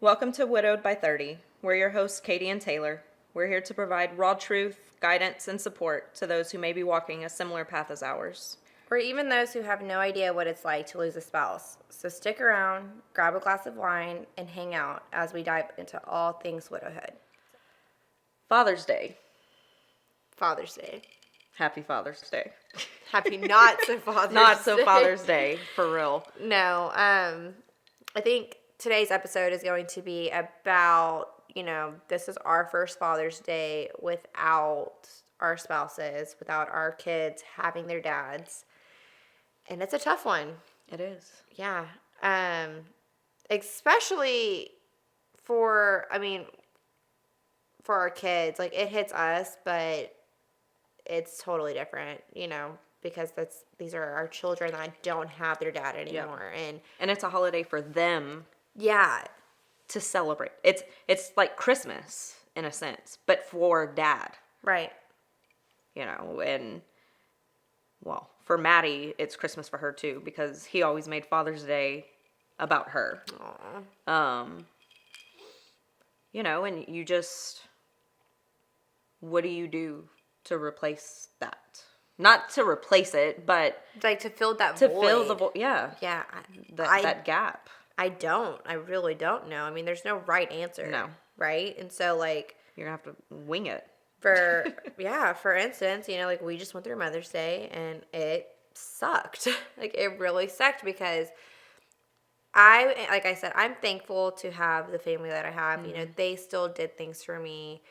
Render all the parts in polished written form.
Welcome to Widowed by 30. We're your hosts, Katey and Taylor. We're here to provide raw truth, guidance, and support to those who may be walking a similar path as ours. Or even those who have no idea what it's like to lose a spouse. So stick around, grab a glass of wine, and hang out as we dive into all things widowhood. Father's Day. Father's Day. Happy Father's Day. Happy not so Father's Day. Not so Father's Day, for real. No, I think today's episode is going to be about, this is our first Father's Day without our spouses, without our kids having their dads. And it's a tough one. It is. Yeah. Especially for our kids. Like, it hits us, but it's totally different, because these are our children that don't have their dad anymore. Yeah. And it's a holiday for them. Yeah. To celebrate. It's like Christmas in a sense, but for dad. Right. And well, for Maddie, it's Christmas for her too, because he always made Father's Day about her. Aww. And you just, what do you do to replace that? Not to replace it, but like to fill that to void. fill the void. Yeah. Yeah. That gap. I really don't know. There's no right answer. No. Right? And so, you're going to have to wing it. For instance, we just went through Mother's Day and it sucked. It really sucked because like I said, I'm thankful to have the family that I have. Mm-hmm. They still did things for me.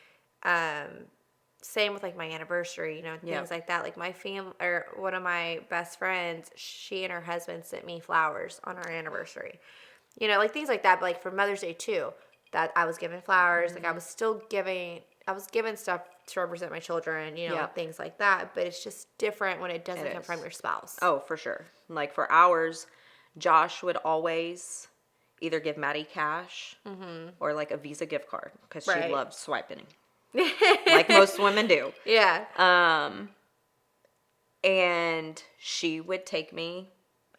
Same with my anniversary, things like that. My family, or one of my best friends, she and her husband sent me flowers on our anniversary. Things like that. But for Mother's Day too, that I was given flowers. Mm-hmm. I was given stuff to represent my children, things like that. But it's just different when it doesn't come from your spouse. Oh, for sure. For ours, Josh would always either give Maddie cash or a Visa gift card because she loved swiping. Like most women do. Yeah. And she would take me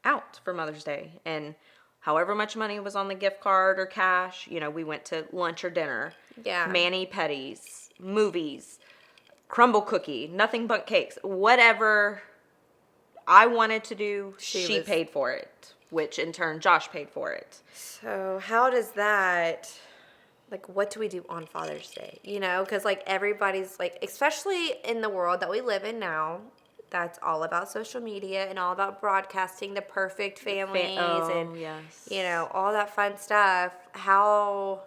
out for Mother's Day. And however much money was on the gift card or cash, we went to lunch or dinner. Yeah. Mani-pedis, movies, crumble cookie, nothing but cakes. Whatever I wanted to do, she paid for it, which in turn Josh paid for it. So how does that, what do we do on Father's Day? Because everybody's especially in the world that we live in now, that's all about social media and all about broadcasting the perfect families and yes. All that fun stuff. How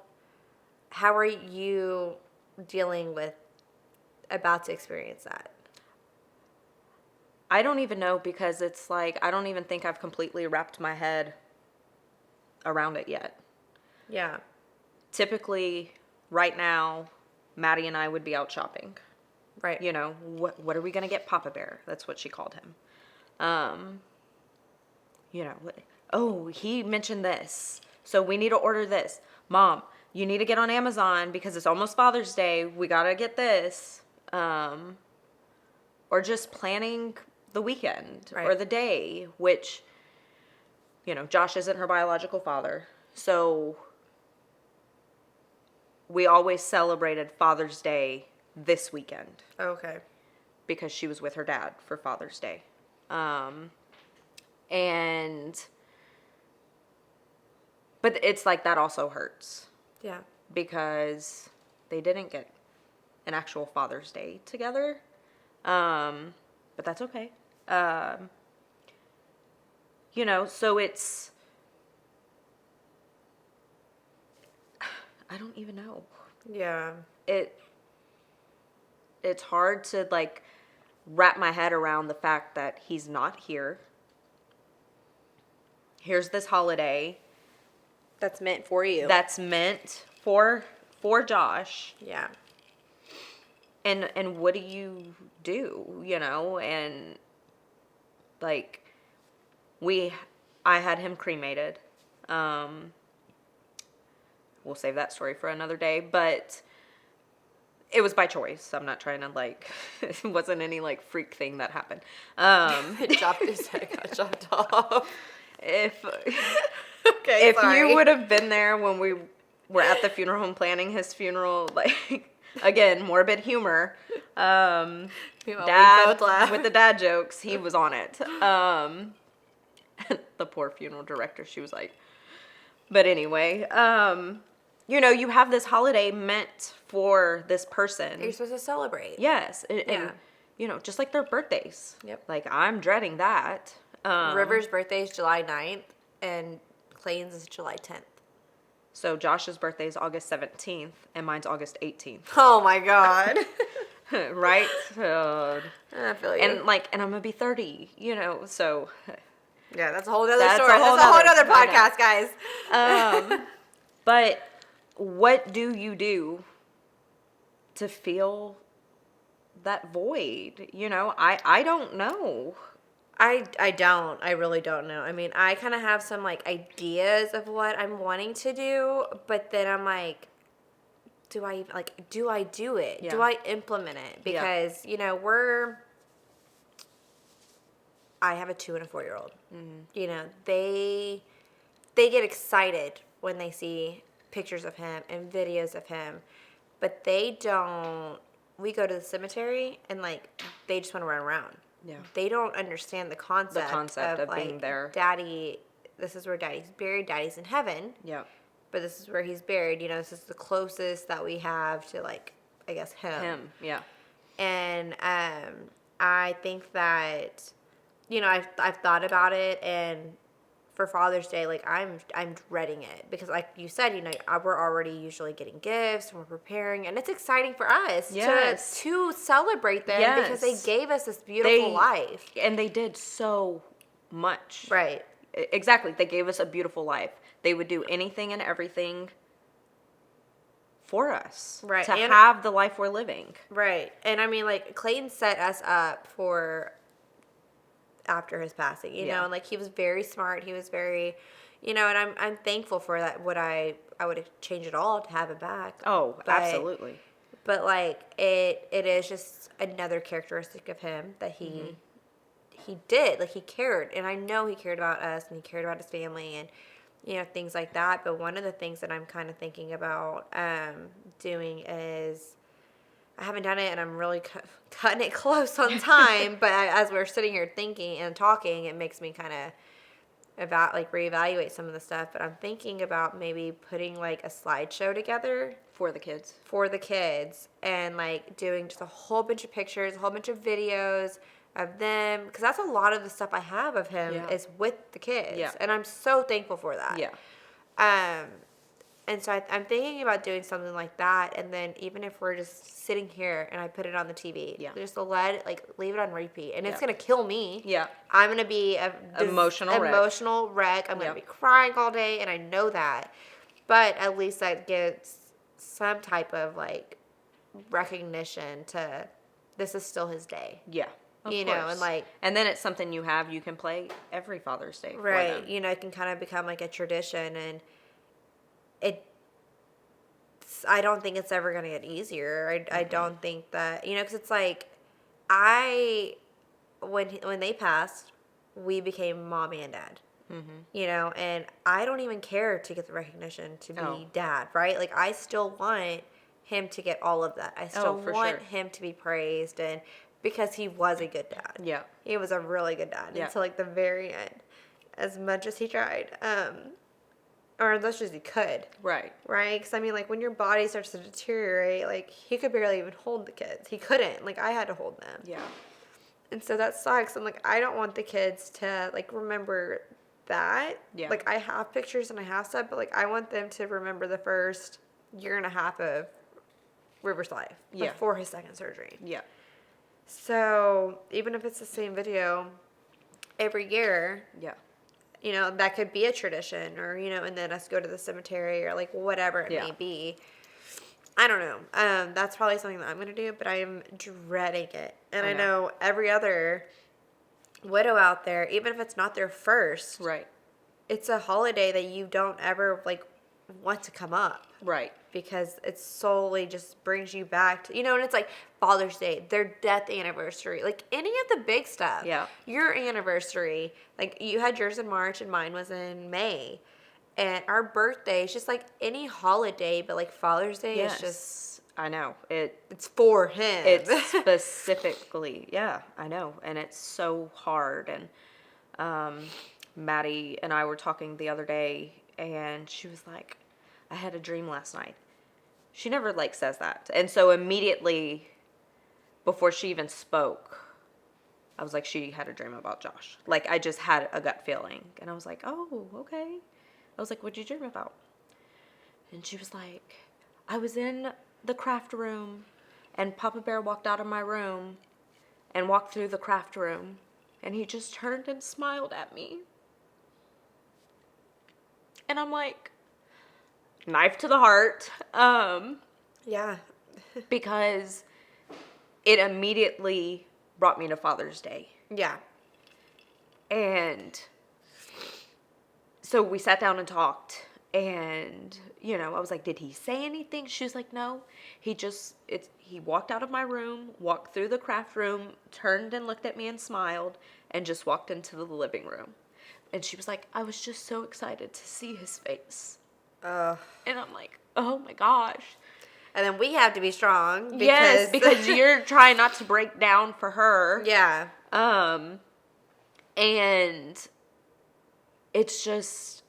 are you dealing with about to experience that? I don't even know, because it's I don't even think I've completely wrapped my head around it yet. Yeah. Typically, right now, Maddie and I would be out shopping. Right. What are we going to get Papa Bear? That's what she called him. Oh, he mentioned this, so we need to order this. Mom, you need to get on Amazon because it's almost Father's Day. We got to get this. Or just planning the weekend or the day, which, Josh isn't her biological father. So we always celebrated Father's Day this weekend. Okay. Because she was with her dad for Father's Day. But it's that also hurts. Yeah. Because they didn't get an actual Father's Day together. But that's okay. So it's, I don't even know. Yeah. It's hard to wrap my head around the fact that he's not here. Here's this holiday that's meant for you. That's meant for Josh. Yeah. And what do you do, and I had him cremated. We'll save that story for another day, but it was by choice. I'm not trying to it wasn't any freak thing that happened. His head got chopped off. If you would have been there when we we're at the funeral home planning his funeral. Like, again, morbid humor. We Dad, both laugh. with the dad jokes, he was on it. The poor funeral director, she was like, but anyway, you know, you have this holiday meant for this person. You're supposed to celebrate. Yes. And, Yeah. you know, just like their birthdays. Yep. Like, I'm dreading that. River's birthday is July 9th, and Clayton's is July 10th. So Josh's birthday is August 17th, and mine's August 18th. Oh, my God. Right? I feel you. And I'm going to be 30, you know, so. Yeah, that's a whole other That's story. a whole That's a whole nother- other podcast, guys. But what do you do to fill that void? You know, I don't know. I don't. I really don't know. I mean, I kind of have some, like, ideas of what I'm wanting to do, but then I'm like, do I do it? Yeah. Do I implement it? Because, you know, I have a 2 and a 4-year-old. Mm-hmm. You know, they get excited when they see pictures of him and videos of him, but they don't. We go to the cemetery and, like, they just want to run around. Yeah. They don't understand the concept of like, being there. Daddy, this is where Daddy's buried. Daddy's in heaven. Yeah. But this is where he's buried. You know, this is the closest that we have to, like, I guess him. Yeah. And I think that, you know, I've thought about it, and for Father's Day, like, I'm dreading it because, like you said, you know, we're already usually getting gifts and we're preparing, and it's exciting for us to celebrate them because they gave us this beautiful life, and they did so much. Right. Exactly. They gave us a beautiful life. They would do anything and everything for us, right, to have the life we're living. Right. And I mean, like, Clayton set us up for after his passing, you know, and, like, he was very smart. He was very, you know, and I'm thankful for that. I would change it all to have him back. Oh, absolutely. But, like, it is just another characteristic of him that he did. Like, he cared, and I know he cared about us, and he cared about his family, and, you know, things like that. But one of the things that I'm kind of thinking about doing is, I haven't done it, and I'm really cutting it close on time. But as we're sitting here thinking and talking, it makes me kind of reevaluate some of the stuff. But I'm thinking about maybe putting, like, a slideshow together For the kids. And, like, doing just a whole bunch of pictures, a whole bunch of videos of them, because that's a lot of the stuff I have of him is with the kids. Yeah. And I'm so thankful for that. Yeah. And so I'm thinking about doing something like that, and then even if we're just sitting here and I put it on the TV, just to leave it on repeat, and it's gonna kill me. Yeah, I'm gonna be an emotional wreck. I'm gonna be crying all day, and I know that. But at least that gives some type of, like, recognition to this is still his day. Yeah. You know, and, like, and then it's something you can play every Father's Day. Right. For them. You know, it can kind of become like a tradition, and I don't think it's ever going to get easier. I don't think that, you know, because it's like, when they passed, we became mommy and dad. Mm-hmm. You know, and I don't even care to get the recognition to be dad, right? Like, I still want him to get all of that. I still want him to be praised, and because he was a good dad. Yeah. He was a really good dad until, like, the very end, as much as he tried. Or as much as he could. Right. Right? Because, I mean, like, when your body starts to deteriorate, like, he could barely even hold the kids. He couldn't. Like, I had to hold them. Yeah. And so that sucks. And, like, I don't want the kids to, like, remember that. Yeah. Like, I have pictures and I have stuff, but, like, I want them to remember the first year and a half of River's life. Yeah. Before his second surgery. Yeah. So, even if it's the same video every year. Yeah. You know, that could be a tradition, or, you know, and then us go to the cemetery, or, like, whatever it may be. I don't know. That's probably something that I'm going to do, but I am dreading it. And I know every other widow out there, even if it's not their first, right? It's a holiday that you don't ever, like, want to come up. Right. Because it solely just brings you back to, you know, and it's like Father's Day, their death anniversary, like any of the big stuff. Yeah. Your anniversary, like, you had yours in March and mine was in May. And our birthday is just like any holiday, but like Father's Day is just, I know. it's for him. It's specifically, yeah, I know. And it's so hard. And Maddie and I were talking the other day, and she was like, I had a dream last night. She never, like, says that. And so immediately, before she even spoke, I was like, she had a dream about Josh. Like, I just had a gut feeling. And I was like, oh, okay. I was like, what'd you dream about? And she was like, I was in the craft room, and Papa Bear walked out of my room and walked through the craft room, and he just turned and smiled at me. And I'm like, knife to the heart. Yeah. Because it immediately brought me to Father's Day. Yeah. And so we sat down and talked, and, you know, I was like, did he say anything? She was like, no. He walked out of my room, walked through the craft room, turned and looked at me and smiled, and just walked into the living room. And she was like, I was just so excited to see his face. And I'm like, oh my gosh. And then we have to be strong. Because you're trying not to break down for her. Yeah. And it's just,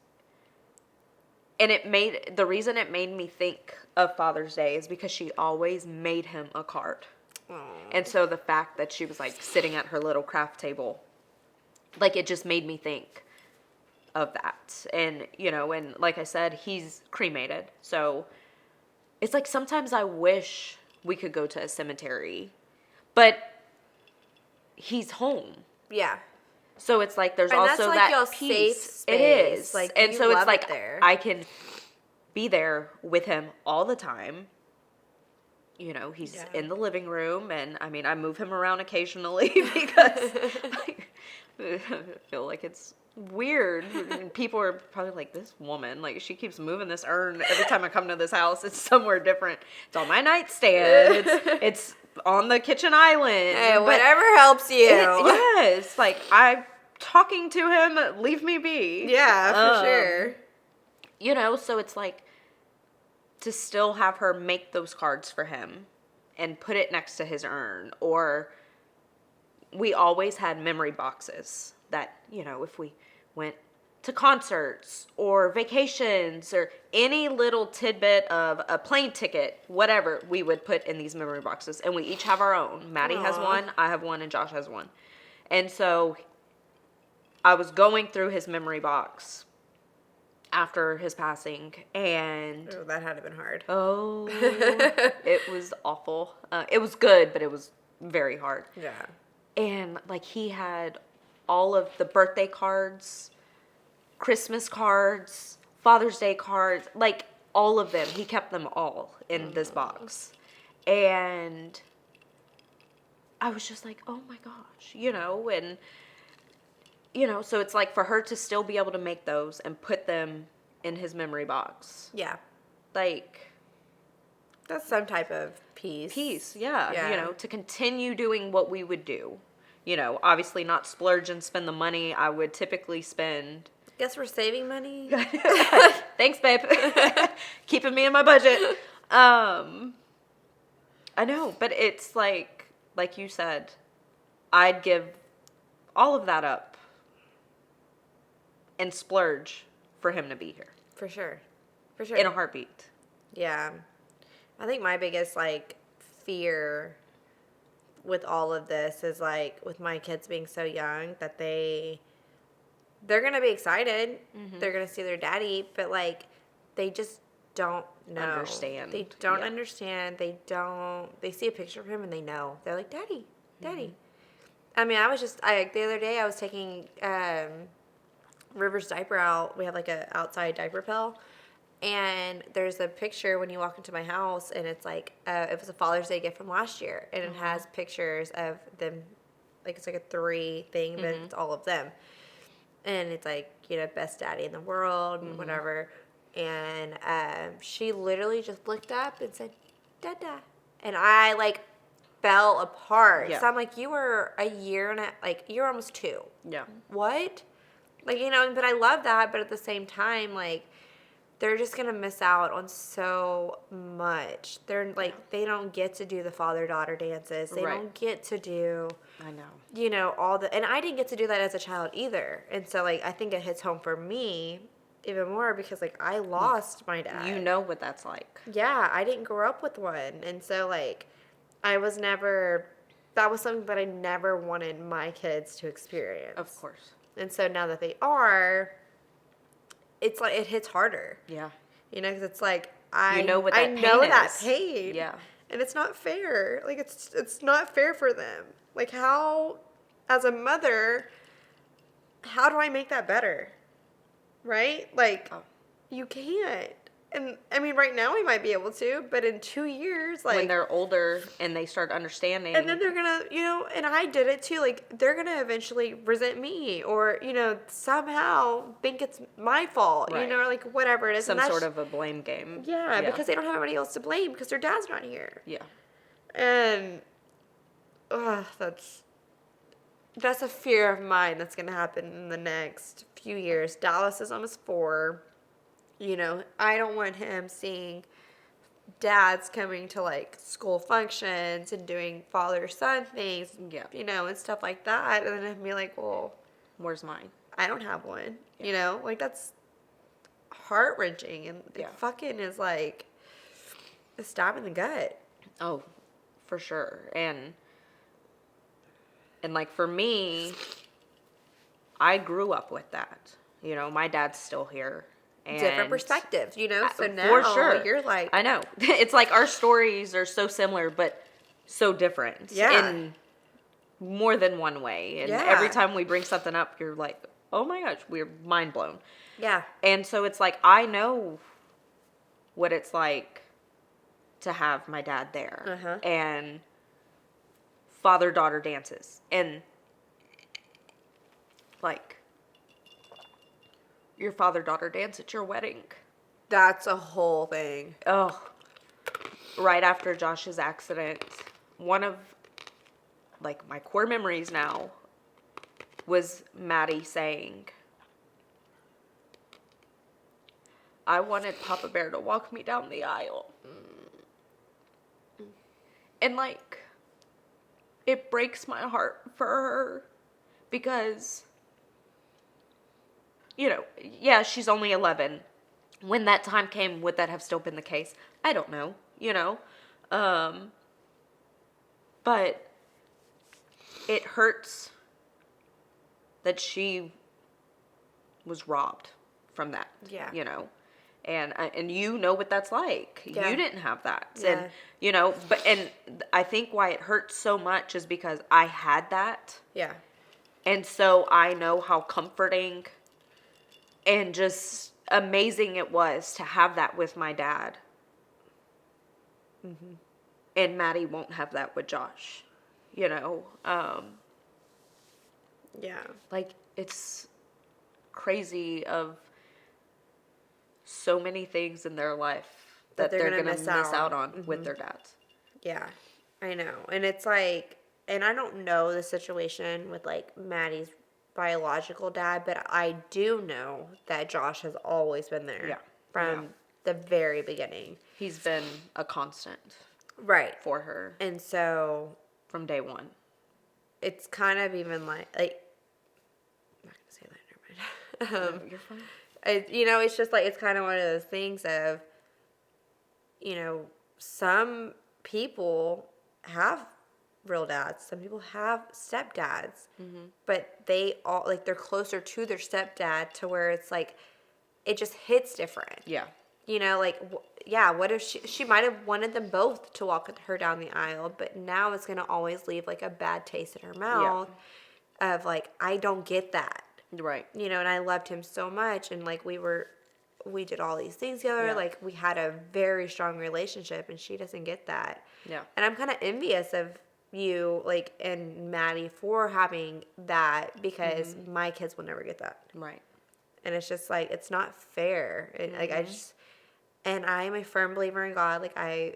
and the reason it made me think of Father's Day is because she always made him a card. Aww. And so the fact that she was like sitting at her little craft table, like, it just made me think of that. And, you know, and like I said, he's cremated. So it's like sometimes I wish we could go to a cemetery, but he's home. Yeah. So it's like there's and also that's like that your peace. safe space. It is. Like, and you so it's love like it there. I can be there with him all the time. You know, he's in the living room, and I mean, I move him around occasionally because I feel like it's weird. And people are probably like, this woman, like, she keeps moving this urn every time I come to this house. It's somewhere different. It's on my nightstand. It's on the kitchen island. Hey, whatever helps you. Yes, like, I'm talking to him. Leave me be. Yeah, for sure. You know, so it's like, to still have her make those cards for him and put it next to his urn. Or we always had memory boxes that, you know, if we went to concerts or vacations or any little tidbit of a plane ticket, whatever, we would put in these memory boxes. And we each have our own. Maddie has one, I have one, and Josh has one. And so I was going through his memory box after his passing, and Oh, that had to have been hard. oh, it was awful. It was good, but it was very hard. Yeah. And like, he had all of the birthday cards, Christmas cards, Father's Day cards, like all of them. He kept them all in this box. And I was just like, oh my gosh, you know, and you know, so it's like for her to still be able to make those and put them in his memory box. Yeah. Like, that's some type of peace. Peace, yeah. Yeah. You know, to continue doing what we would do. You know, obviously not splurge and spend the money I would typically spend. Guess we're saving money. Thanks, babe. Keeping me in my budget. I know, but it's like you said, I'd give all of that up and splurge for him to be here. For sure. For sure. In a heartbeat. Yeah. I think my biggest, like, fear with all of this is, like, with my kids being so young that they're going to be excited. Mm-hmm. They're going to see their daddy, but, like, they just don't know. Understand. They don't understand. They see a picture of him and they know. They're like, Daddy, Daddy. Mm-hmm. I mean, the other day I was taking River's diaper out. We have, like, a outside diaper pill. And there's a picture when you walk into my house, and it's like, it was a Father's Day gift from last year. And it has pictures of them, like, it's like a 3 thing, but it's all of them. And it's like, you know, best daddy in the world and whatever. And she literally just looked up and said, Dada. And I, like, fell apart. Yeah. So I'm like, you were you're almost 2. Yeah. What? Like, you know, but I love that. But at the same time, like, they're just going to miss out on so much. They're like, they don't get to do the father-daughter dances. They Right. don't get to do, I know. you know, all the, and I didn't get to do that as a child either. And so, like, I think it hits home for me even more because, like, I lost my dad. You know what that's like. Yeah, I didn't grow up with one. And so, like, I was never, that was something that I never wanted my kids to experience. Of course. And so now that they are, it's like, it hits harder. Yeah. You know, because it's like, You know what that I know pain that is. pain. Yeah. And it's not fair. Like, it's not fair for them. Like, how, as a mother, how do I make that better? Right? Like, you can't. And, I mean, right now we might be able to, but in 2 years, like... When they're older and they start understanding. And then they're going to, you know, and I did it too, like, they're going to eventually resent me or, you know, somehow think it's my fault, Right. you know, or like whatever it is. Some and sort of a blame game. Yeah, because they don't have anybody else to blame because their dad's not here. Yeah. And, that's a fear of mine that's going to happen in the next few years. Dallas is almost 4. You know, I don't want him seeing dads coming to, like, school functions and doing father-son things, Yeah. you know, and stuff like that. And then I'd be like, well, Where's mine? I don't have one. Yeah. You know, like, that's heart-wrenching. And Yeah. it fucking is, like, a stab in the gut. Oh, for sure. And like for me, I grew up with that. You know, my dad's still here. And Different perspectives, you know? So now for sure. you're like... I know. It's like our stories are so similar, but so different. Yeah. In more than one way. And Yeah. every time we bring something up, you're like, oh my gosh, we're mind blown. Yeah. And so it's like, I know what it's like to have my dad there. Uh-huh. And father-daughter dances. And, like, your father-daughter dance at your wedding. That's a whole thing. Oh, right after Josh's accident, one of, like, my core memories now was Maddie saying, I wanted Papa Bear to walk me down the aisle. And, like, it breaks my heart for her because, you know, yeah, she's only 11. When that time came, would that have still been the case? I don't know, you know. But it hurts that she was robbed from that. Yeah. You know. And you know what that's like. Yeah. You didn't have that. Yeah. And, you know, and I think why it hurts so much is because I had that. Yeah. And so I know how comforting and just amazing it was to have that with my dad. Mm-hmm. And Maddie won't have that with Josh. You know? Yeah. Like, it's crazy of so many things in their life that they're going to miss out on Mm-hmm. with their dads. Yeah, I know. And it's like, and I don't know the situation with, like, Maddie's biological dad, but I do know that Josh has always been there. Yeah. From the very beginning. He's been a constant Right. for her And so from day one. it's kind of even like I'm not going to say that, never mind. You're fine. You know, it's just like, it's kind of one of those things of, you know, some people have real dads. Some people have stepdads. Mm-hmm. But they all, like, they're closer to their stepdad to where it's like, it just hits different. Yeah. You know, like, what if she might have wanted them both to walk her down the aisle, but now it's going to always leave, like, a bad taste in her mouth of, like, I don't get that. Right. You know, and I loved him so much, and, like, we did all these things together. Yeah. Like, we had a very strong relationship, and she doesn't get that. Yeah. And I'm kind of envious of you, like, and Maddie for having that, because my kids will never get that. Right. And it's just, like, it's not fair. And, like, and I'm a firm believer in God. Like, I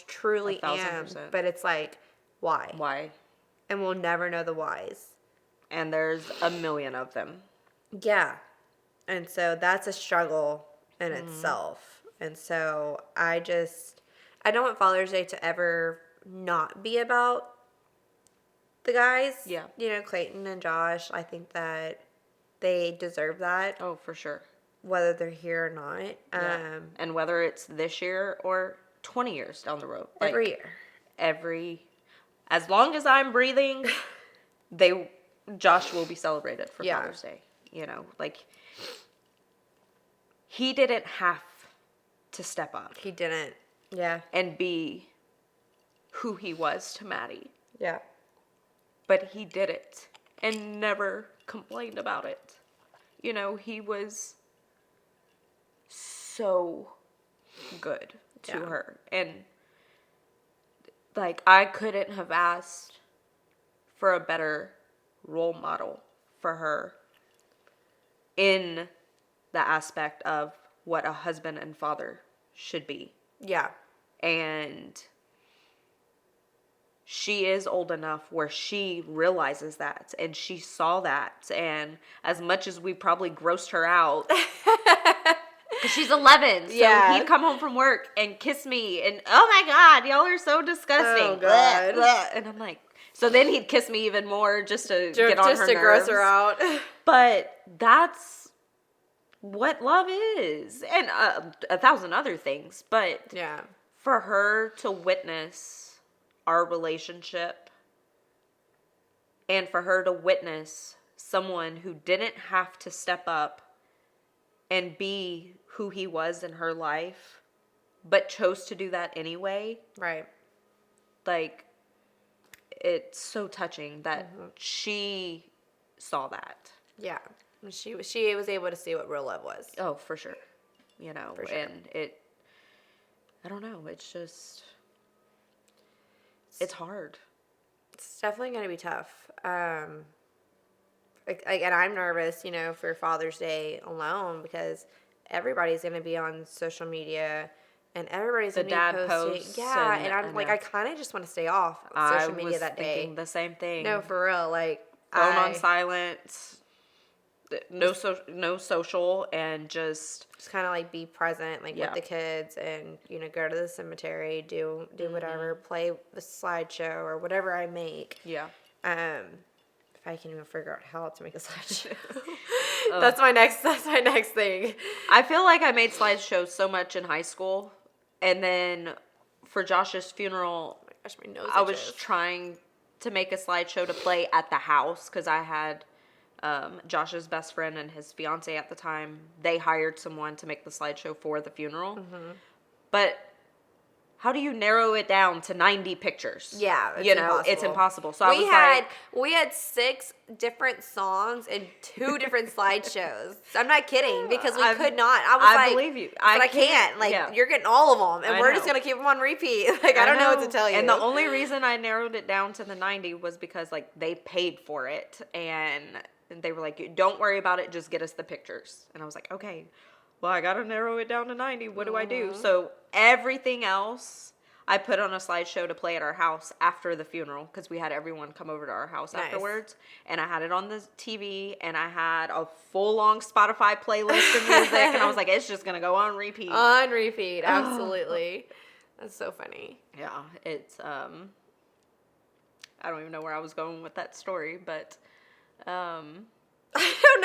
truly am. 1,000%. But it's like, why? Why? And we'll never know the whys. And there's a million of them. Yeah. And so that's a struggle in itself. And so I don't want Father's Day to ever not be about the guys. Yeah. You know, Clayton and Josh. I think that they deserve that. Oh, for sure. Whether they're here or not. Yeah. And whether it's this year or 20 years down the road. Every year. As long as I'm breathing, Josh will be celebrated for Father's Day. You know, like, he didn't have to step up. He didn't. Yeah. And be who he was to Maddie. Yeah. But he did it and never complained about it. You know, he was so good to her. And, like, I couldn't have asked for a better role model for her in the aspect of what a husband and father should be. Yeah. And she is old enough where she realizes that, and she saw that. And as much as we probably grossed her out, because she's 11, so he'd come home from work and kiss me, and oh my God, y'all are so disgusting. Oh God. Blah, blah. And I'm like, so then he'd kiss me even more just to get on her nerves. Just to gross her out. But that's what love is, and 1,000 other things. But yeah, for her to witness our relationship, and for her to witness someone who didn't have to step up and be who he was in her life, but chose to do that anyway. Right. Like, it's so touching that she saw that. Yeah. She was able to see what real love was. Oh, for sure. You know, for sure. And I don't know, it's just, it's hard. It's definitely going to be tough. And I'm nervous, you know, for Father's Day alone, because everybody's going to be on social media and everybody's going to be posting. Yeah, and I'm like, I kind of just want to stay off social media that day. I was thinking the same thing. No, for real. Like, phone on silent, no social, and just kind of like be present, like with the kids, and, you know, go to the cemetery, do whatever, play the slideshow or whatever I make. Yeah. If I can even figure out how to make a slideshow. That's my next thing. I feel like I made slideshows so much in high school, and then for Josh's funeral, oh my gosh, my nose I was trying to make a slideshow to play at the house, because I had Josh's best friend and his fiance at the time. They hired someone to make the slideshow for the funeral. Mm-hmm. But how do you narrow it down to 90 pictures? Yeah, it's impossible. So we had 6 different songs and 2 different slideshows. I'm not kidding, because we could not. I believe you. But I can't. Like, you're getting all of them, and we're just gonna keep them on repeat. Like, I don't know what to tell you. And the only reason I narrowed it down to the 90 was because, like, they paid for it, and they were like, "Don't worry about it. Just get us the pictures." And I was like, "Okay. Well, I got to narrow it down to 90. What do I do?" So everything else I put on a slideshow to play at our house after the funeral, because we had everyone come over to our house afterwards. And I had it on the TV, and I had a full-long Spotify playlist of music. And I was like, it's just going to go on repeat. On repeat. Absolutely. That's so funny. Yeah. It's, I don't even know where I was going with that story, but I don't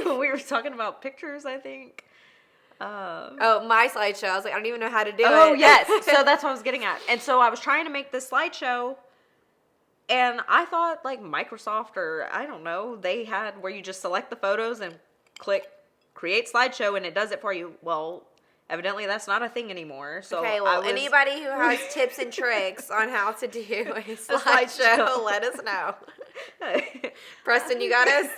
know. We were talking about pictures, I think. My slideshow. I was like, I don't even know how to do it. Oh, yes. So that's what I was getting at. And so I was trying to make this slideshow, and I thought, like, Microsoft, or I don't know, they had where you just select the photos and click create slideshow, and it does it for you. Well, evidently that's not a thing anymore. So okay, well, anybody who has tips and tricks on how to do a slideshow, let us know. Preston, you got us?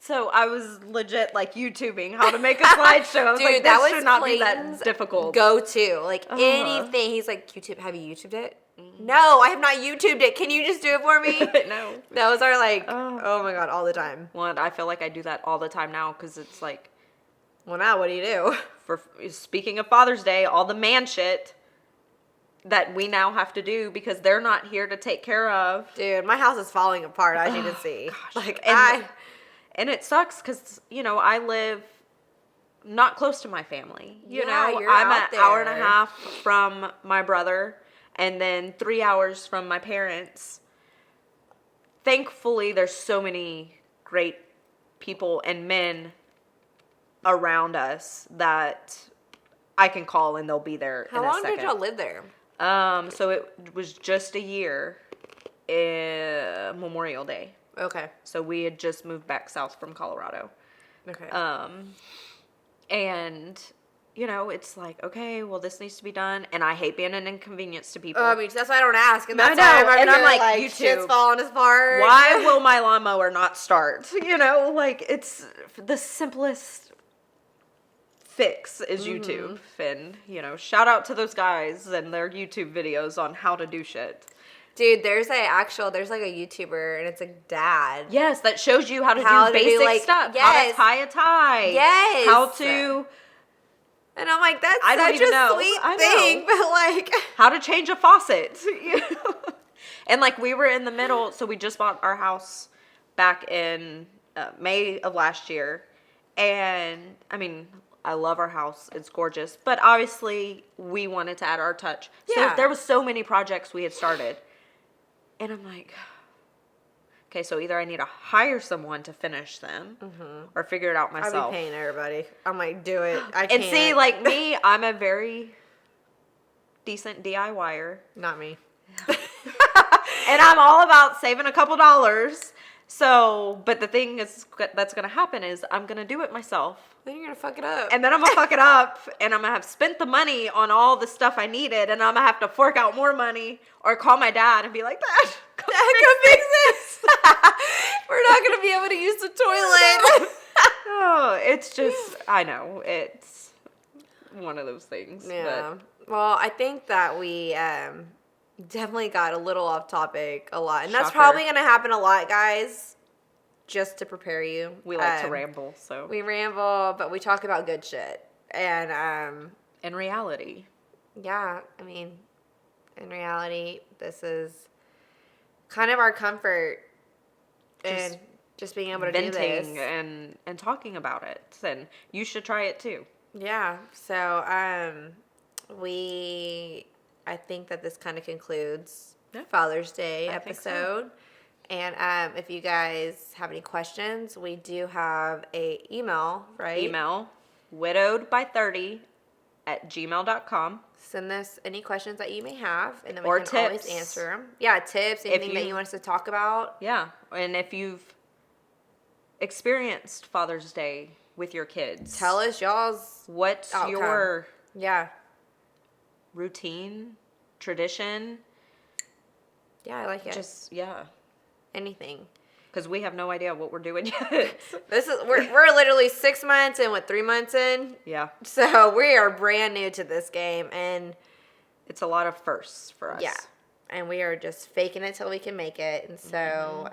So I was legit, like, YouTubing how to make a slideshow. I was like, this should not be that difficult. Go-to. Like, anything. He's like, have you YouTubed it? Mm-hmm. No, I have not YouTubed it. Can you just do it for me? No. Those are like, oh my God, all the time. Well, I feel like I do that all the time now, because it's like. Well, now what do you do? Speaking of Father's Day, all the man shit that we now have to do because they're not here to take care of. Dude, my house is falling apart, as you can see. Gosh. Like, And it sucks because, I live not close to my family. You're I'm out an hour and a there. half from my brother and then 3 hours from my parents. Thankfully, there's so many great people and men around us that I can call and they'll be there How in a long second. did y'all live there? So it was just a year, Memorial Day. Okay. So we had just moved back south from Colorado. Okay. And, it's like, okay, well, this needs to be done. And I hate being an inconvenience to people. I mean, that's why I don't ask. And I that's know, why I'm and I'm here, like, shit's YouTube. falling apart. Why will my lawnmower not start? It's the simplest fix is YouTube. And, shout out to those guys and their YouTube videos on how to do shit. Dude, there's like a YouTuber and it's a dad. Yes, that shows you how to How do to do, basic stuff. How to tie a tie. Yes. How to... And I'm like, that's I don't such even a know. sweet I thing, but how to change a faucet. And we were in the middle, so we just bought our house back in May of last year. And I mean, I love our house. It's gorgeous. But obviously, we wanted to add our touch. So Yeah. there was so many projects we had started. And I'm like, okay, so either I need to hire someone to finish them or figure it out myself. I'll be paying everybody. I'm like, do it. I can't. And see, like me, I'm a very decent DIYer. Not me. And I'm all about saving a couple dollars. So, but the thing is that's going to happen is I'm going to do it myself. Then you're going to fuck it up. And then I'm going to fuck it up. And I'm going to have spent the money on all the stuff I needed. And I'm going to have to fork out more money or call my dad and be like, Dad, come fix this. We're not going to be able to use the toilet. Oh, it's just, I know. It's one of those things. Yeah. Well, I think that we definitely got a little off topic a lot. And that's Shocker. probably going to happen a lot, guys, just to prepare you. We like to ramble, so. We ramble, but we talk about good shit. And, in reality. yeah, I mean, in reality, this is kind of our comfort and just being able to do this. Venting and talking about it. And you should try it too. Yeah. So, I think that this kind of concludes Father's Day I think so. episode. And if you guys have any questions, we do have a email, right? Email widowedby30@gmail.com. Send us any questions that you may have, and then we Or can always tips. answer them. Yeah, tips, anything that you want us to talk about. Yeah. And if you've experienced Father's Day with your kids, Tell us y'all's what's outcome. your routine. tradition? Yeah, I like it. Just, yeah. Anything. Because we have no idea what we're doing yet. We're literally 6 months in, 3 months in? Yeah. So we are brand new to this game, and It's a lot of firsts for us. yeah, and we are just faking it till we can make it. And so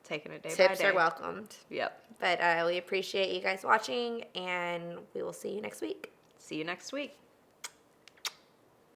Taking it day by tips day. are welcomed. Yep. But we appreciate you guys watching, and we will see you next week. See you next week.